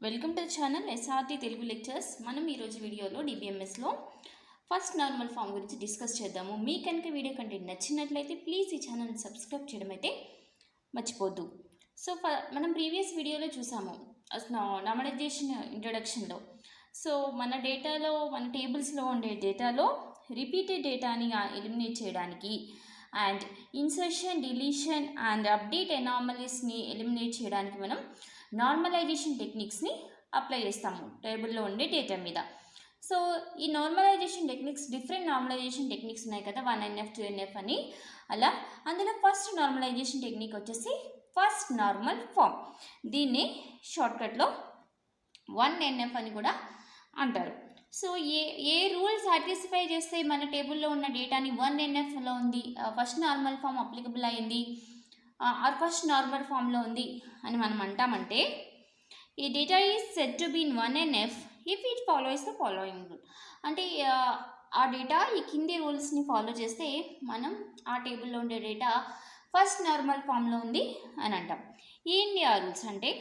Welcome to the channel SRT Telugu Lectures. మనం ఈరోజు వీడియోలో DBMSలో ఫస్ట్ నార్మల్ ఫామ్ గురించి డిస్కస్ చేద్దాము. మీ కనుక వీడియో కంటెంట్ నచ్చినట్లయితే ప్లీజ్ ఈ ఛానల్ని సబ్స్క్రైబ్ చేయడం అయితే మర్చిపోద్దు. సో మనం ప్రీవియస్ వీడియోలో చూసాము నార్మలైజేషన్ ఇంట్రడక్షన్లో. సో మన డేటాలో మన టేబుల్స్లో ఉండే డేటాలో రిపీటెడ్ డేటాని ఎలిమినేట్ చేయడానికి and insertion, deletion and update అనామలీస్ని ఎలిమినేట్ చేయడానికి మనం నార్మలైజేషన్ టెక్నిక్స్ని అప్లై చేస్తాము టేబుల్లో ఉండే డేటా మీద. సో ఈ normalisation techniques, different normalisation techniques ఉన్నాయి కదా, 1NF 2NF అని. అలా అందులో ఫస్ట్ నార్మలైజేషన్ టెక్నిక్ వచ్చేసి ఫస్ట్ నార్మల్ ఫామ్. దీన్ని షార్ట్కట్లో 1NF అని కూడా అంటారు. సో ఏ రూల్ సాటిస్ఫై చేస్తే మన టేబుల్లో ఉన్న డేటాని 1NFలో ఉంది, ఫస్ట్ నార్మల్ ఫామ్ అప్లికబుల్ అయింది, ఆర్ ఫస్ట్ నార్మల్ ఫామ్లో ఉంది అని మనం అంటామంటే, ఈ data is said to be in 1NF if it follows the following rule. అంటే ఆ డేటా ఈ కింది రూల్స్ని ఫాలో చేస్తే మనం ఆ టేబుల్లో ఉండే డేటా ఫస్ట్ నార్మల్ ఫామ్లో ఉంది అని అంటాం. ఏంటి ఆ రూల్స్ అంటే,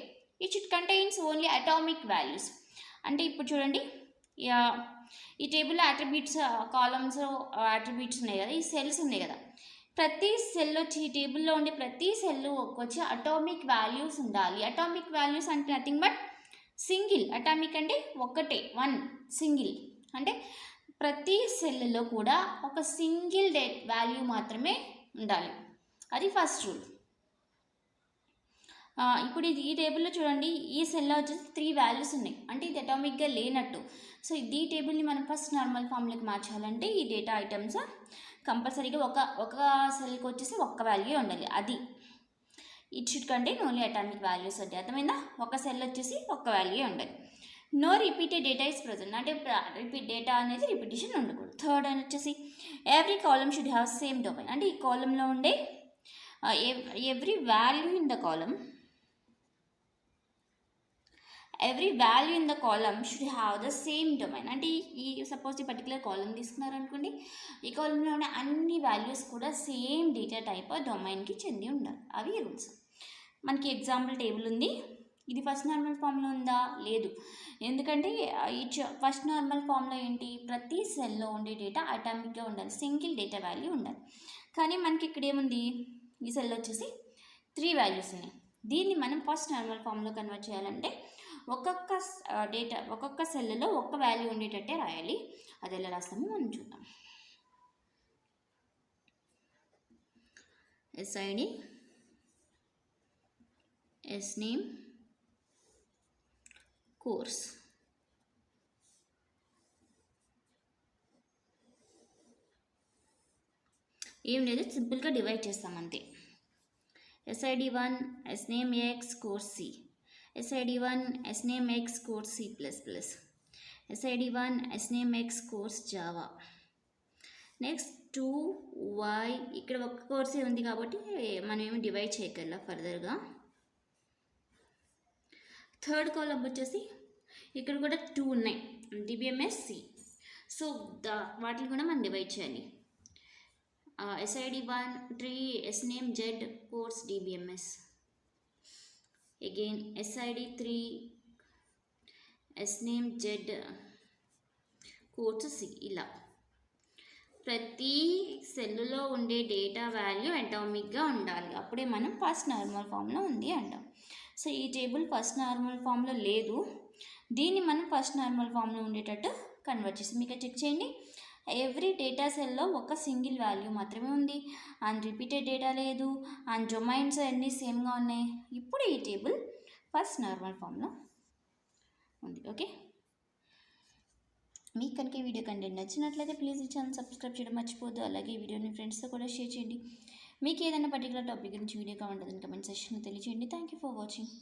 it should contains only atomic values. అంటే ఇప్పుడు చూడండి, ఈ టేబుల్లో అట్రిబ్యూట్స్ కాలమ్స్ అట్రిబ్యూట్స్ ఉన్నాయి కదా, ఈ సెల్స్ ఉన్నాయి కదా, ప్రతి సెల్ వచ్చి ఈ టేబుల్లో ఉండే ప్రతి సెల్ వచ్చి అటామిక్ వాల్యూస్ ఉండాలి. అటామిక్ వాల్యూస్ అంటే నథింగ్ బట్ సింగిల్. అటామిక్ అంటే ఒక్కటే, వన్, సింగిల్. అంటే ప్రతి సెల్లో కూడా ఒక సింగిల్ వాల్యూ మాత్రమే ఉండాలి. అది ఫస్ట్ రూల్. ఇప్పుడు ఈ టేబుల్లో చూడండి, ఈ సెల్లో వచ్చేసి 3 వాల్యూస్ ఉన్నాయి, అంటే ఇది అటామిక్గా లేనట్టు. సో ఈ టేబుల్ని మనం ఫస్ట్ నార్మల్ ఫామ్లోకి మార్చాలంటే ఈ డేటా ఐటమ్స్ కంపల్సరీగా ఒక సెల్కి వచ్చేసి ఒక్క వాల్యూ ఉండాలి. అది it should contain only atomic values. అంటే అర్థమైందా? ఒక సెల్ వచ్చేసి ఒక్క వాల్యూ ఉండాలి. No repeated data is present. అంటే రిపీట్ డేటా అనేది రిపిటేషన్ ఉండకూడదు. థర్డ్ అని వచ్చేసి every column should have same domain. అంటే ఈ కాలంలో ఉండే every value in the column should have the same domain. అంటే సపోజ్ ఈ పర్టికులర్ కాలమ్ తీసుకున్నారనుకోండి, ఈ కాలంలో ఉన్న అన్ని వాల్యూస్ కూడా సేమ్ డేటా టైప్ డొమైన్కి చెంది ఉండాలి. అవి రూల్స్. మనకి ఎగ్జాంపుల్ టేబుల్ ఉంది, ఇది ఫస్ట్ నార్మల్ ఫామ్లో ఉందా? లేదు. ఎందుకంటే ఫస్ట్ నార్మల్ ఫామ్లో ఏంటి, ప్రతి సెల్లో ఉండే డేటా అటామిక్గా ఉండాలి, సింగిల్ డేటా వాల్యూ ఉండాలి. కానీ మనకి ఇక్కడ ఏముంది, ఈ సెల్ వచ్చేసి 3 వాల్యూస్ ఉన్నాయి. దీన్ని మనం ఫస్ట్ నార్మల్ ఫామ్లో కన్వర్ట్ చేయాలంటే ఒక్కొక్క సెల్లో ఒక్క వాల్యూ ఉండేటట్టే రాయాలి. అది ఎలా రాస్తామో మనం చూద్దాం. SID, SNAME, course. ఏం లేదు, సింపుల్గా డివైడ్ చేస్తాం అంతే. SID1 SNAME X course C, SID1 SNAME X course C++, SID1 SNAME X course Java. Next 2Y, ఇక్కడ ఒక కోర్సే ఉంది కాబట్టి మనం ఏమి డివైడ్ చేయగల ఫర్దర్గా. థర్డ్ కాలమ్ వచ్చేసి ఇక్కడ కూడా 2 ఉన్నాయి, DBMS C. సో వాటిని కూడా మనం డివైడ్ చేయాలి. SID1 3 SNAME Z course DBMS. Again SID3 SNAME Z course C. ఇలా ప్రతి సెల్లో ఉండే డేటా వాల్యూ అటామిక్గా ఉండాలి, అప్పుడే మనం ఫస్ట్ నార్మల్ ఫామ్లో ఉంది అంటాం. సో ఈ టేబుల్ ఫస్ట్ నార్మల్ ఫామ్లో లేదు, దీన్ని మనం ఫస్ట్ నార్మల్ ఫామ్లో ఉండేటట్టు కన్వర్ట్ చేసి మీకు చెక్ చేయండి. ఎవ్రీ డేటా సెల్లో ఒక సింగిల్ వాల్యూ మాత్రమే ఉంది, అండ్ రిపీటెడ్ డేటా లేదు, అండ్ డొమైన్స్ అన్నీ సేమ్గా ఉన్నాయి. ఇప్పుడు ఈ టేబుల్ ఫస్ట్ నార్మల్ ఫామ్లో ఉంది. ఓకే, మీకు కనుక ఈ వీడియో కంటెంట్ నచ్చినట్లయితే ప్లీజ్ ఈ ఛానల్ సబ్స్క్రైబ్ చేయడం మర్చిపోద్దు. అలాగే ఈ వీడియోని ఫ్రెండ్స్తో కూడా షేర్ చేయండి. మీకు ఏదైనా పర్టికులర్ టాపిక్ గురించి వీడియో కావాలంటే కమెంట్ సెక్షన్లో తెలియజేయండి. Thank you for watching.